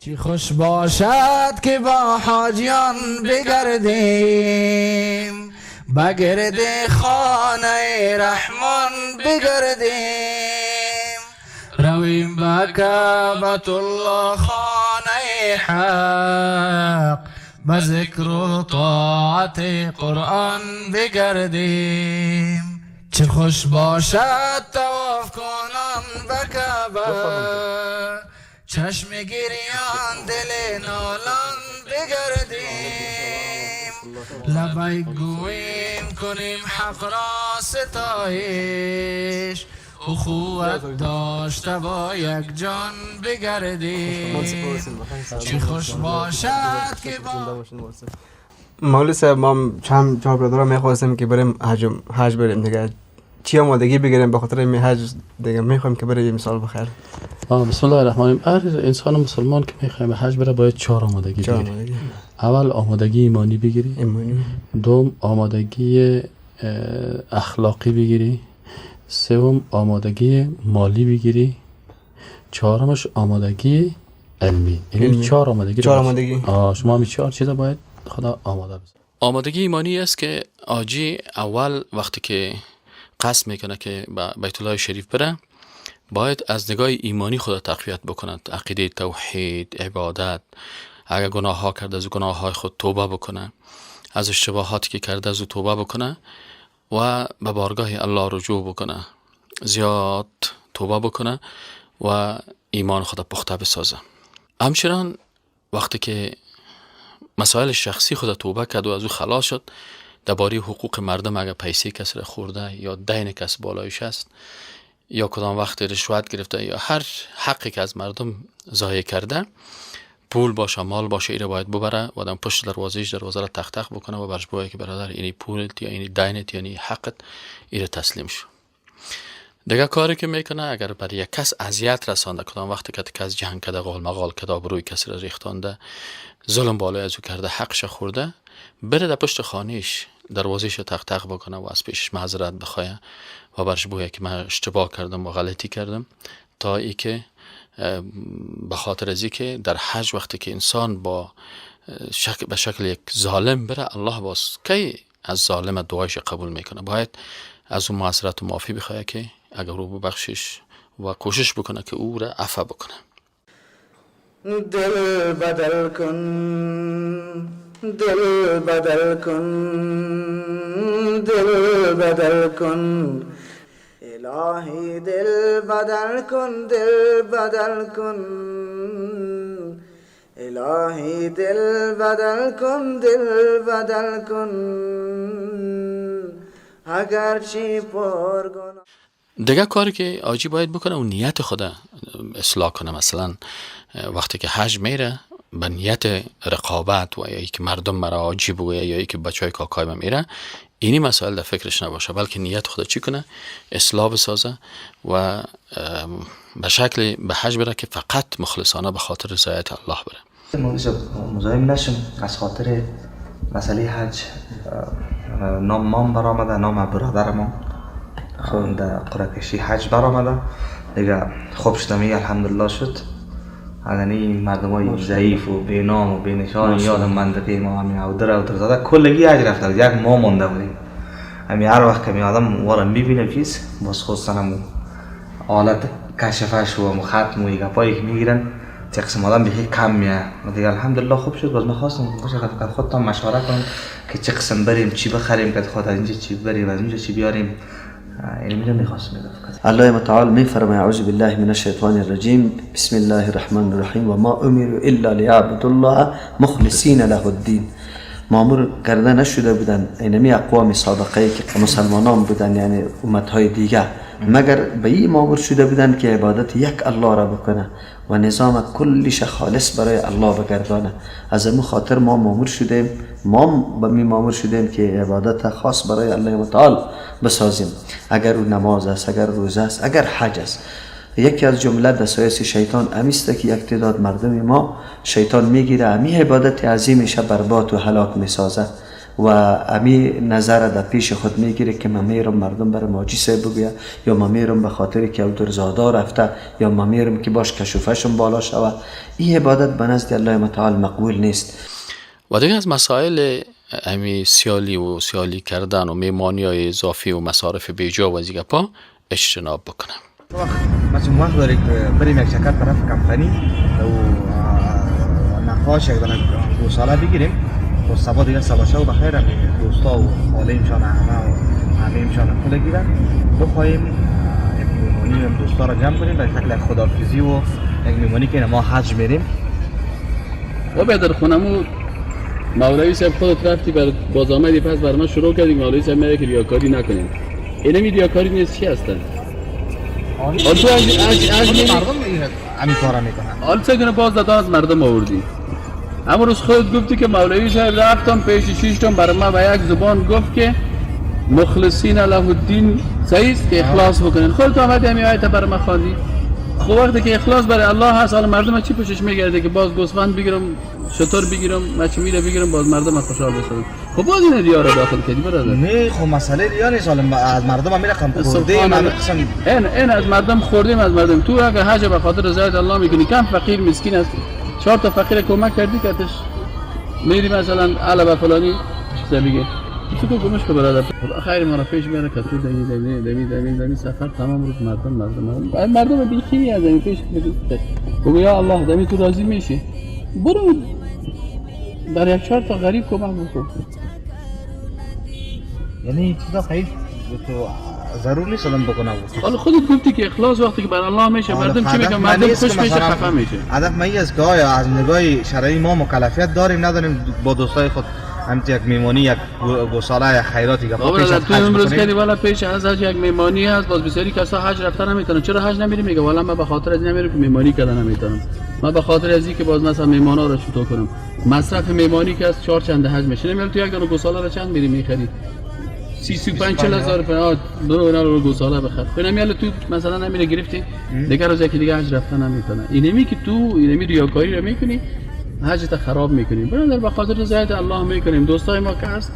چی خوش باشد که با حاجیان بگردیم، بگرد خانه رحمان بگردیم، رویم به کعبة الله خانه حق، به ذکر و طاعت قرآن بگردیم. چه خوش باشد طواف کنان به کعبه، چشم گریان دل نالان بگردیم، لبیک گویم کنیم حق را ستایش، اخوت داشته با یک جان بگردیم. چه خوش باشد که با مولوی صاحب ما چند جا برادرها میخواستیم که بریم حج بریم دیگه، چی آمادگی بگیریم به خاطر این حج دیگه میخوایم که بریم مثال بخیر. بسم الله الرحمن الرحیم. هر انسان مسلمان که میخواد به حج بره باید 4 آمادگی بگیره. اول آمادگی ایمانی بگیری، دوم آمادگی اخلاقی بگیری، سوم آمادگی مالی بگیری، چهارمش آمادگی علمی. این 4 آمادگی. شما همین 4 چیزا باید خدا آماده بذاره. آمادگی ایمانی است که آجی اول وقتی که قصد میکنه که به بیت الله شریف بره، باید از نگاه ایمانی خدا تقویت بکند، عقیده توحید، عبادت، اگر گناه ها کرده از گناه های خود توبه بکنه، از اشتباهاتی که کرده از توبه بکنه و به بارگاه الله رجوع بکنه، زیاد توبه بکنه و ایمان خدا پخته بسازه. همچنان وقتی که مسائل شخصی خدا توبه کرد و از او خلاص شد، درباره حقوق مردم اگر پیسه کسی را خورده یا دین کسی بالایش است یا کدام وقت رشوت گرفته یا هر حقی که از مردم ضایع کرده، پول باشه مال باشه، ایره باید ببره و آدم پشت دروازه را تق تق بکنه و برش بگه که برادر اینی پولت یا اینی دینت یا اینی حقت، ایره تسلیم شو. دیگه کاری که میکنه اگر برای یک کس اذیت رسانده، کدام وقتی که کس جنگ کرده، قال مقال کرده، آبروی کسی را ریختانده، ظلم بالای از او کرده، حقش خورده، بره در پشت خانهش دروازه‌ش تق تق بکنه و از پیشش معذرت بخواه و برش بگه که من اشتباه کردم و غلطی کردم، تا ای که به خاطر ازی که در حج وقتی که انسان با به شکل یک ظالم بره، الله باز کی از ظالم دعایش قبول میکنه، باید از اون معذرت و معافی بخواه که اگر رو ببخشش و کوشش بکنه که او را عفو بکنه. دل بدل کن، دل بدل کن، دل بدل کن، الهی دل بدل کن، دل بدل کن، الهی دل بدل کن، دل بدل کن، اگر چی پرگناه. دیگه کاری که آجی باید بکنه اون نیت خدا اصلاح کنه. مثلا وقتی که حج میره به نیت رقابت و یا ای که مردم مرا آجی بگویه یا ای که بچهای کاکای من میره، اینی مسائل در فکرش نباشه، بلکه نیت خدا چی کنه، اصلاح بسازه و به شکل به حج بره که فقط مخلصانه به خاطر رضایت الله بره. مزاحم نشم از خاطر مسئله حج. نام مام برآمده، نام برادر ما در قرعه کشی حج برآمده دیگه. خوب شدم الحمدلله شد. یعنی مردمای ضعیف و بی نام و بی نشان یادم منطقه ما همین اودر زده کلگی حج رفته، یک ماه مونده بودیم. همین هر وقت که می آدم وارم میبینه چیز باز خودستانم حالت کشفش و ختم و گپایی که میگیرن چه قسم آدم بهی کم میه دیگه. الحمدلله خوب شد. باز میخواستم که خودتان مشوره کنم که چه قسم بریم، چی بخریم، که خود از اینجا چی بریم، از اینجا چی بیاریم. اینو میخواستم الله متعال میفرماید اعوذ بالله من الشیطان الرجیم بسم الله الرحمن الرحیم و ما امروا الا ليعبدوا الله مخلصین له الدین. مامور کرده نشده بودن اینمی اقوام سابقه که مسلمانان بودن، یعنی امتهای دیگه، مگر به این مامور شده بودن که عبادت یک الله را بکنه و نظام کلش خالص برای الله بگردانه. از امو خاطر ما مامور شدیم، ما به می مامور شدیم که عبادت خاص برای الله متعال بسازیم. اگر او نماز است، اگر روزه است، اگر حج است. یکی از جمله دسایس شیطان امیسته که یک تعداد مردم ما شیطان میگیره امی عبادت عظیمش برباد و هلاک میسازه. و امی نظر در پیش خود میگیره که من میرم مردم برای ماجی صاحب بگویا، یا من میرم به خاطر که او درزادا رفته، یا من میرم که باش کشوفشم بالا شود. این عبادت به نزد الله متعال مقبول نیست. و دیگه از مسائل امی سیالی کردن و میمانی های اضافی و مصارف بیجا و دیگه پا اجتناب بکنم. مثلا وقت داری که بریم یک چکر طرف کمپانی و نقاش یک دانه گوساله بگیریم و صبح دیگه صبح شو بخیر دوستا و خاله‌ایمشان همه و عمه‌ایمشان پول گیرن بخواهیم یک میمونی دوستا را جمع کنیم به شکل خداحافظی و یک میمونی که ما حج میریم. و در خونمو مولوی صاحب خودت رفتی باز آمدی پس بر من شروع کردی مولوی صاحب میگه که ریاکاری نکنیم. اینمی ریاکاری نیست چی هستن؟ حالا تو از مردم همین کارا میکنن. حالا چگونه باز دادا از مردم آوردی؟ اما روز خودت گفتی که مولوی صاحب رفتم پیش 6 تن برای ما به یک زبان گفت که مخلصین له الدین صحیح است که اخلاص بکنین. خودت آمدی همین آیت برای ما خواندی. خب وقتی که اخلاص برای الله هست، حالا مردم چی پوشش میگرده که باز گوسفند بگیرم، شتر بگیرم، مچمیره بگیرم، باز مردم خوشحال بشن. خب باز این ریا رو داخل کردی برادر. نه خب مسئله ریا نیست، حالا از مردم هم میرقم خورده من قسم این از مردم خوردیم از مردم. تو اگر حج به خاطر رضایت الله میکنی، کم فقیر مسکین است 4 تا فقیر کمک کردی که اتش میری مثلا علاوه فلانی چیزا میگه تو کو گمش که برادر خیر ما را پیش میاره که تو دمی سفر تمام روز مردم بیخی از این پیش میگه یا الله دمی تو راضی میشی برو برای 4 تا غریب کمک بکن. یعنی چیزا خیر تو ضرور نیست آدم بکنه. حالا خودت گفتی که اخلاص وقتی که برای الله میشه مردم چی میگن؟ مردم خوش میشه خفه میشه. هدف من است که آیا از نگاه شرعی ما مکلفیت داریم نداریم با دوستای خود همت یک میمونی یک گوساله یک خیراتی که پیش تو امروز کردی والا پیش از حج یک میمانی هست، باز بسیاری کسا حج رفتن نمیتونن. چرا حج نمیری؟ میگه والا من به خاطر از نمیرم که میمانی کردن نمیتونم، من به خاطر از اینکه باز مثلا میمانا رو چطور کنم. مصرف میمانی که از 4 چند حج میشه. نمیگم تو یک دونه گوساله رو چند میری میخری 35 هزار فراد برو اینا رو گوساله بخر. فهمیدی تو مثلا نمیره گرفتی دیگه روزی که دیگه حج رفتن نمیتونه. اینمی که تو اینمی ریاکاری رو میکنی حجت خراب میکنیم. برادر به خاطر رضایت الله میکنیم. دوستای ما که هست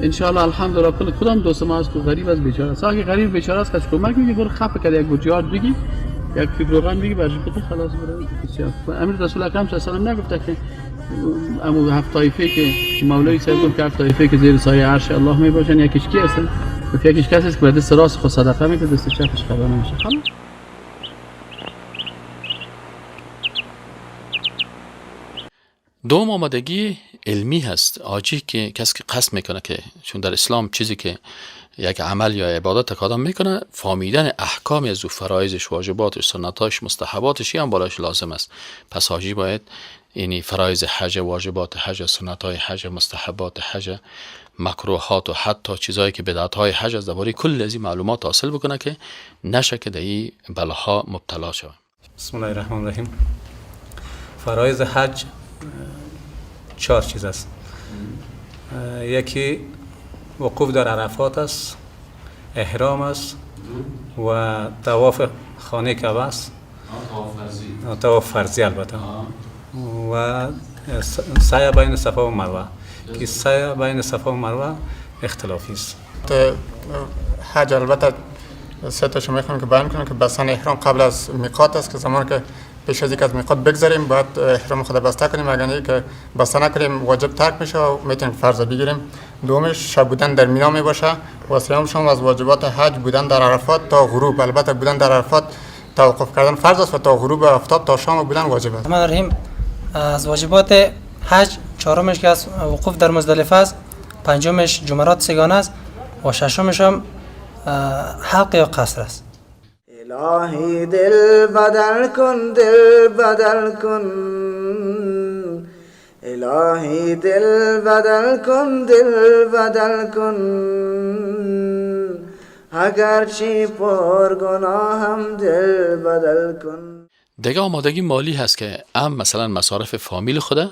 ان شاء الله الحمدلله کدام دوست ما از غریب از بیچاره است. اگه غریب بیچاره است کش کمک میگی برو خفه کرد یک بوجیار بگی یک فیبروغن بگی برش بده خلاص برو بسیار. امیر رسول اکرم صلی الله علیه و آله نگفته که امو 7 طایفه که مولوی صاحب گفت که 7 طایفه که زیر سایه عرش الله میباشن یکیش کی هستن؟ یکیش کسی است که دست راست خود صدقه میده دست چپش خبر نمیشه. خلاص دوم آمادگی علمی هست. آجی که کسی که قصد میکنه که چون در اسلام چیزی که یک عمل یا عبادت تقاضا میکنه فهمیدن احکام از او فرایضش، واجباتش، سنتاش، مستحباتش هم بالاش لازم است. پس حاجی باید یعنی فرایض حج، واجبات حج، سنتای حج، مستحبات حج، مکروهات و حتی چیزایی که بدعت‌های حج از درباره کل از این معلومات حاصل بکنه که نشه که در این بلاها مبتلا شود. بسم الله الرحمن الرحیم. فرایض حج 4 چیز است. یکی وقوف در عرفات است، احرام است و طواف خانه کعبه است، طواف فرضی البته، و سعی بین صفا و مروه که سعی بین صفا و مروه اختلافی است. حج البته 3 تاشو میخوام که بیان کنم که بستن احرام قبل از میقات است که زمانی که پیش از اینکه از میقات بگذریم باید احرام خود بسته کنیم. اگر نه که بسته نکنیم واجب ترک میشه و میتونیم فرض بگیریم. دومش شب بودن در مینا میباشه و سومش هم از واجبات حج بودن در عرفات تا غروب. البته بودن در عرفات توقف کردن فرض است و تا غروب آفتاب تا شام بودن واجب است. الرحمن الرحیم. از واجبات حج 4مش که از وقوف در مزدلفه است، 5مش جمرات سگانه است و 6مش هم حلق یا قصر است. الهی دل بدل کن، دل بدل کن، الهی دل بدل کن، دل بدل کن، اگرچه پر گناهم دل بدل کن. دیگه آمادگی مالی هست که هم مثلا مصارف فامیل خوده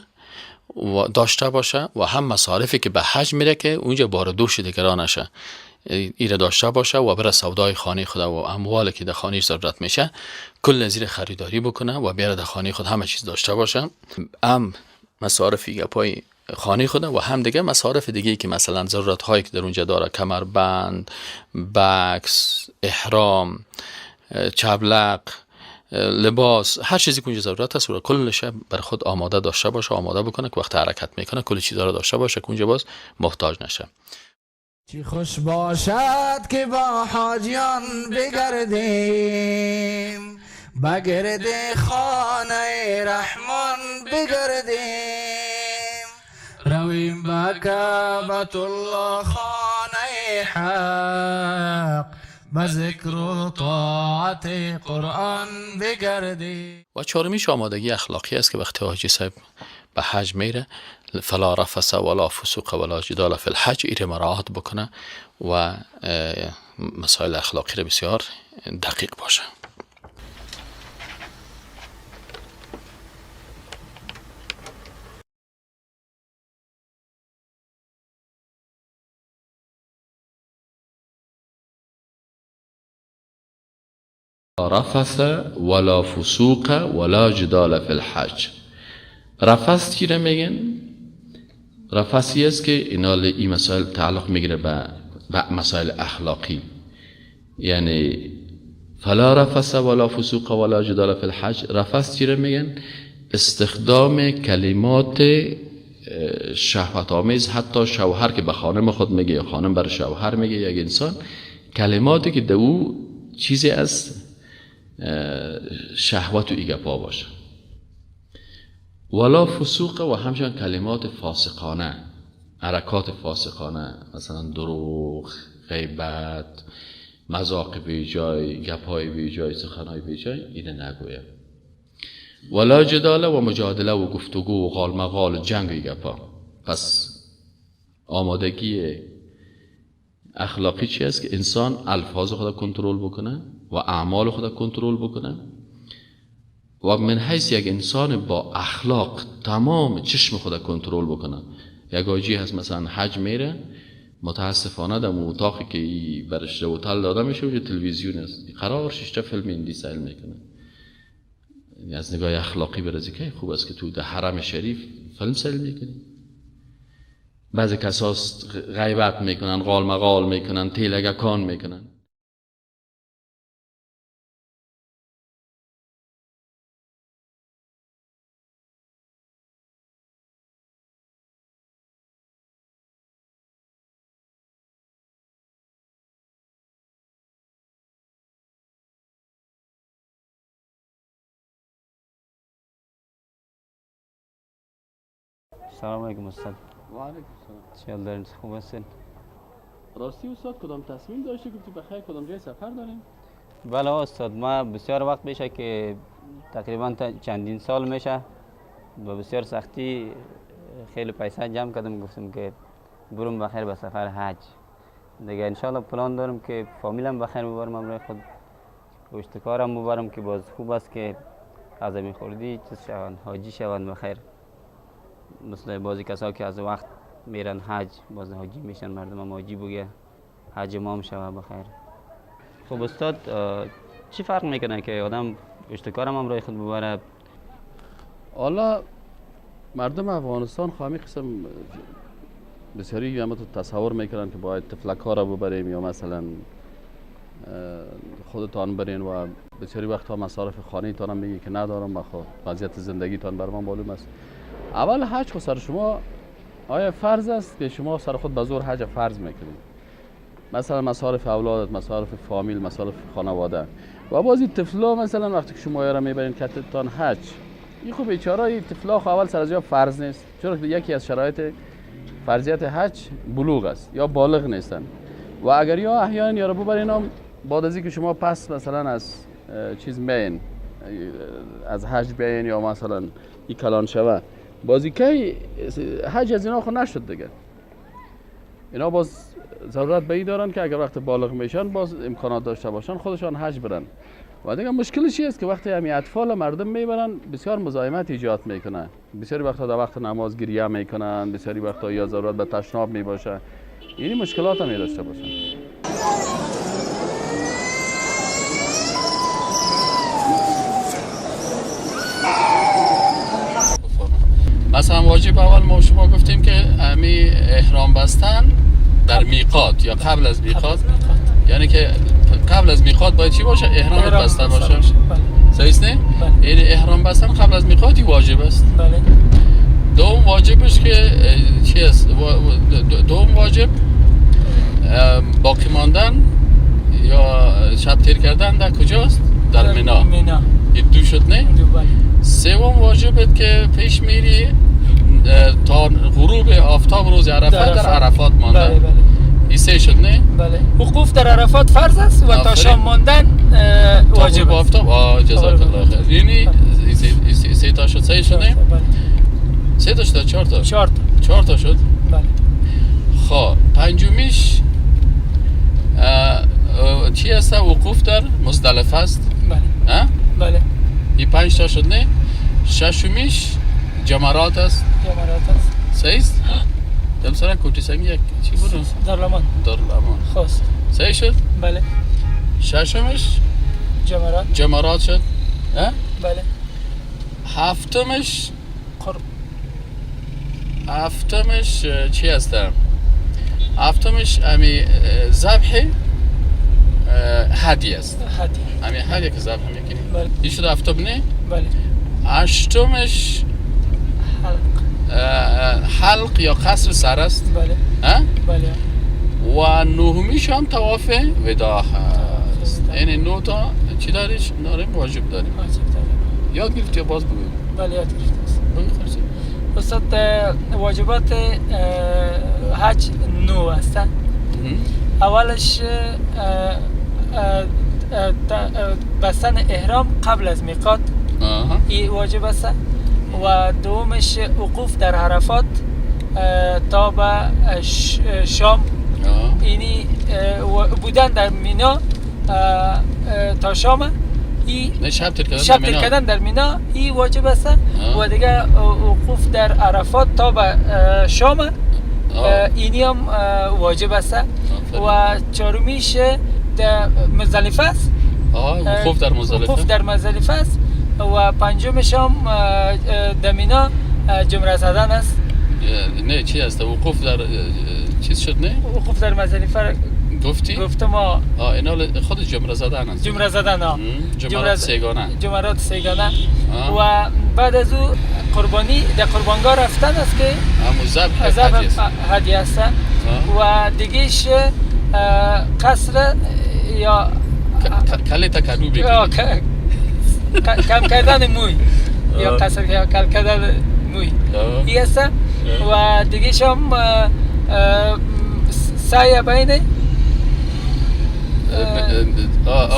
و داشته باشه و هم مصارفی که به حج میره که اونجا بار دوش دیگران نشه ایره داشته باشه و برای سودای خانه خود و اموالی که در خانهش ضرورت میشه کل زیر خریداری بکنه و بیاره در خانه خود همه چیز داشته باشه. هم مصارفی پای خانه خود و هم دیگه مصارف دیگه که مثلا ضرورت هایی که در اونجا داره، کمربند، بکس، احرام، چبلق، لباس، هر چیزی که اونجا ضرورت هست کلش بر خود آماده داشته باشه، آماده بکنه که وقت حرکت میکنه کل چیزا رو داشته باشه که اونجا باز محتاج نشه. چی خوش باشد که با حاجیان بگردیم، بگرد خانه رحمان بگردیم، رویم با کعبت الله خانه حق، با ذکر و طاعت قرآن بگردیم. و چهارمیش آمادگی اخلاقی است که وقتی حاجی صاحب به حج میره فلا رفث ولا فسوق ولا جدال فی الحج ایره مراعات بکنه و مسائل اخلاقی رو بسیار دقیق باشه. رفث ولا فسوق ولا جدال فی الحج. رفث چی رو میگن؟ رفثی است که این مسائل تعلق میگیره به مسائل اخلاقی، یعنی فلا رفث ولا فسوق ولا جدال فی الحج. رفث چی رو میگن؟ استخدام کلمات شهوت آمیز، حتی شوهر که به خانم خود میگه یا خانم بر شوهر میگه، یک انسان کلماتی که در او چیزی از شهوت و ایگپا باشه. ولا فسوق و همچنان کلمات فاسقانه، حرکات فاسقانه، مثلا دروغ، غیبت، مذاق بی جای، گپای بی جای، سخنای بی جای، اینه نگویه. ولا جدال و مجادله و گفتگو و قال مقال، جنگ و گپا. پس آمادگی اخلاقی چی است؟ که انسان الفاظ خود کنترل بکنه و اعمال خود کنترل بکنه و من حیث یک انسان با اخلاق تمام چشم خود کنترل بکنه. یک حاجی هست مثلا حج میره، متاسفانه در اتاقی که برش هتل داده میشه اونجا تلویزیون است، قرار 6 فیلم هندی سیل میکنه. یعنی از نگاه اخلاقی برازی که خوب است که تو در حرم شریف فیلم سیل میکنی. بعضی کساست غیبت میکنن، قال مقال میکنن، تیلگکان میکنن. سلام علیکم استاد. و علیکم السلام. چه دارین؟ خوب هستین؟ راستی استاد کدام تصمیم داشتی که بخیر کدام جای سفر داریم؟ بله استاد، ما بسیار وقت میشه که تقریبا چندین سال میشه با بسیار سختی خیلی پیسه جمع کردم، گفتم که برم بخیر به سفر حج دیگه. انشالله پلان دارم که فامیلم بخیر ببرم، امروز خود اشتکارم ببرم که باز خوب است که از می خوردی چیز شوند، حاجی شوند بخیر. مثل بعضی کسا که از وقت میرن حج باز حاجی میشن، مردم هم حاجی بگه حج ما هم شوه بخیر. خب استاد چی فرق میکنه که آدم اشتکارم هم رای خود ببره؟ حالا مردم افغانستان خواهی قسم بسیاری همه تو تصور میکنن که باید تفلک ها را ببریم یا مثلا خودتان برین و بسیاری وقتها مصارف خانه تان هم میگی که ندارم، بخواه وضعیت زندگی تان بر من معلوم است. اول حج خود سر شما آیا فرض است که شما سر خود به زور حج فرض میکنید؟ مثلا مصارف اولادت، مصارف فامیل، مصارف خانواده و بازی طفلا مثلا وقتی که شما یارا میبرین کتتان حج، این خب بیچاره طفلا اول سر از جا فرض نیست، چون یکی از شرایط فرضیت حج بلوغ است یا بالغ نیستن. و اگر یا احیانا یارا ببرین هم بعد از اینکه شما پس مثلا از چیز میین از حج بیاین یا مثلا این کلان شوه بازی که حج از اینا خود نشد دیگه. اینا باز ضرورت به این دارن که اگر وقت بالغ میشن باز امکانات داشته باشن خودشان حج برن. و دیگه مشکلش است که وقتی همین اطفال مردم میبرن بسیار مزاحمت ایجاد میکنه، بسیاری وقتا در وقت نماز گریه میکنن، بسیاری وقتا یا ضرورت به تشناب میباشه، یعنی مشکلات هم داشته باشن. مثلا واجب اول ما شما گفتیم که امی احرام بستن در میقات یا قبل از میقات، یعنی که قبل از میقات باید چی باشه؟ احرام بسته باشه. صحیح است نه؟ یعنی احرام بستن قبل از میقاتی واجب است. بله. دوم واجبش که چی است؟ دوم واجب باقی ماندن یا شب تیر کردن در کجاست؟ در مینا. این دو شد نه؟ سوم واجبت که پیش میری تا غروب آفتاب روز عرفات در عرفات ماندن. بله بله. این سه شد نه؟ بله. وقوف در عرفات فرض است و تا شام ماندن واجب است. آفتاب جزاک الله خیر. یعنی سه تا شد، سه شد نه؟ سه تا شد، چهار تا؟ چهار تا شد. بله. خب پنجمیش چی است؟ وقوف در مزدلفه است. بله. ها؟ بله. این 5 تا شد نه؟ ششمیش جمرات است. جمرات است. صحیح است؟ دم سرا کوتی سنگ یک چی بود؟ دارلامان. دارلامان. خواست. صحیح شد؟ بله. ششمش جمرات شد. ها؟ بله. هفتمش قرب. هفتمش چی است؟ هفتمش امی ذبح هدیه است. هدیه. امی هدیه که ذبح میکنی. بله. این شد هفتم نه؟ بله. هشتمش حلق یا قصر سر است. بله. ها؟ بله. و نهمیش هم طواف وداع است. یعنی 9 تا چی داریش؟ داریم واجب داریم. یاد گرفتی باز بگویم. بله یاد گرفتم. استاد واجبات حج 9 هستن. اولش بستن احرام قبل از میقات این واجب است و دومش وقوف در عرفات تا به شام، یعنی بودن در مینا تا شام. شب تیر کردن در مینا این واجب است و دیگه وقوف در عرفات تا به شام اینی هم واجب است و چهارمیش در مزدلفه است. وقوف در مزدلفه است و پنجمش هم در مینا جمره زدن است. نه چی است؟ وقوف در چیز شد نه؟ وقوف در مزدلفه گفتم اینا خود جمره زدن است. جمره زدن جمرات سیگانه و بعد از او قربانی در قربانگاه رفتن است که ذبح هدیه است و دیگهش قصر یا کل تکلو بگیرید کم کردن موی یا قصر یا کل کردن موی این است و دیگهش هم سعی بین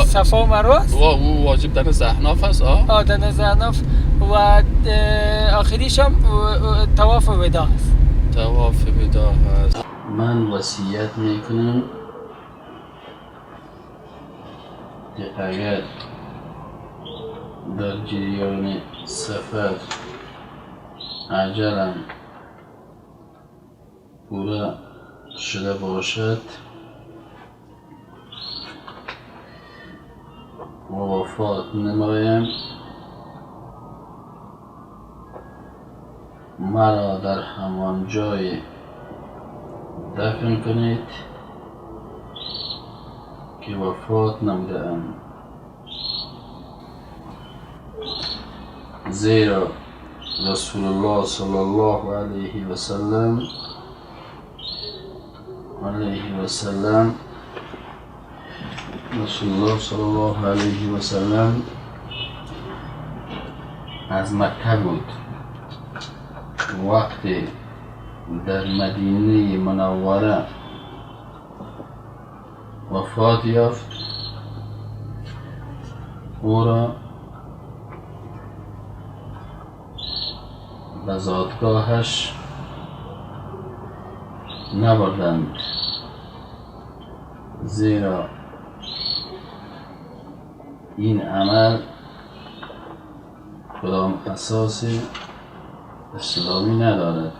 صفا و مروه است. او واجب در زحناف است. در زحناف و آخریش هم طواف وداع است. طواف وداع است. من وصیت میکنم که اگر در جریان سفر عجلم پورا شده باشد و وفات نمایم، مرا در همان جای دفن کنید که وفات نموده‌ام، زیرا رسول الله صلی الله علیه و سلم رسول الله صلی الله علیه و سلم از مکه بود، وقتی در مدینه منوره وفات یافت او را به زادگاهش نبردند، زیرا این عمل کدام اساس اسلامی ندارد.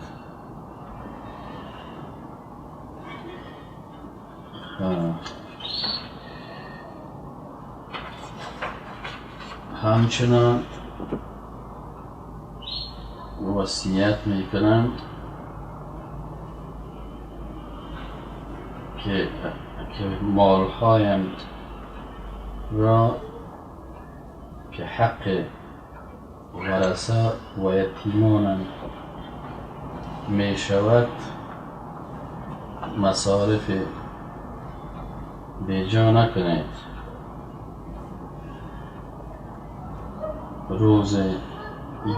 همچنان وصیت میکنم که مالهایم را که حق ورثه و یتیمانم می شود مصارف بیجا نکنید. روز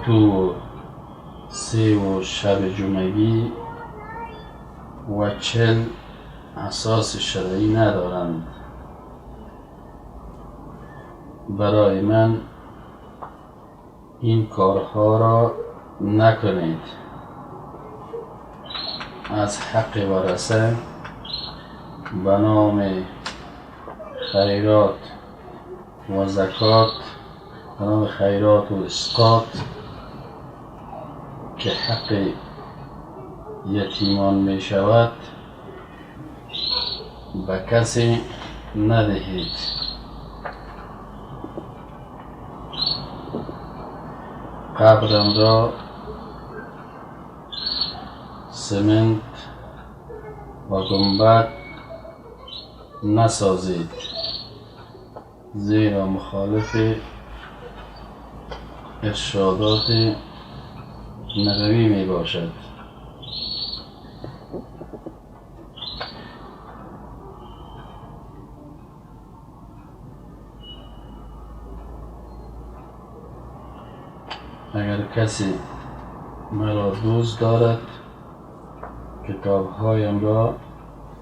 2 3 شب جمعگی و 40 اساس شرعی ندارند. برای من این کارها را نکنید. از حق ورثه به نام خیرات و زکات، به نام خیرات و اسقاط که حق یتیمان می شود به کسی ندهید. قبرم را سمنت و گنبد نسازید، زیرا مخالف ارشادات نبوی می باشد. اگر کسی مرا دوست دارد کتابهایم را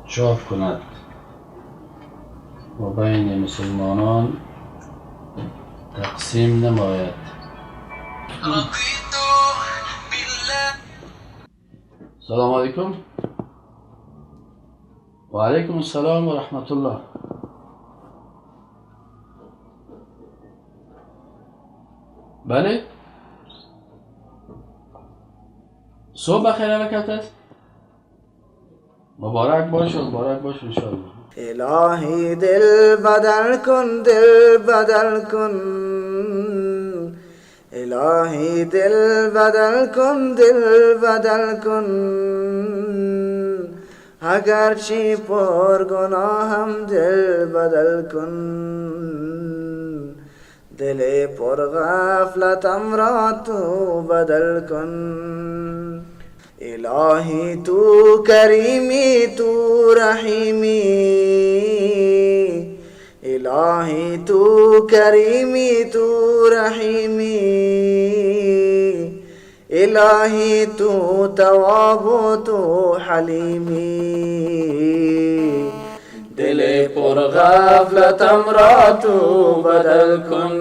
چاپ کند و بین مسلمانان تقسیم نماید. سلام علیکم. و علیکم السلام و رحمت الله. بله، صبح بخیر حرکت است. مبارک باشه انشاءالله. الهی دل بدل کن، دل بدل کن، الهی دل بدل کن، دل بدل کن. اگرچه پر گناهم دل بدل کن، دل پر غفلتم را تو بدل کن. الهی تو کریمی، تو رحیمی، الهی تو کریمی، تو رحیمی، الهی تو تواب و تو حلیمی. دل پر غفلتم را تو بدل کن،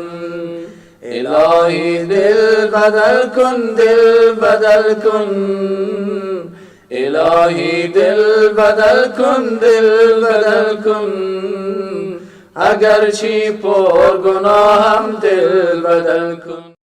الهی دل بدل کن، دل بدل کن، الهی دل بدل کن، دل بدل کن. اگرچه پر گناهم دل بدل کن.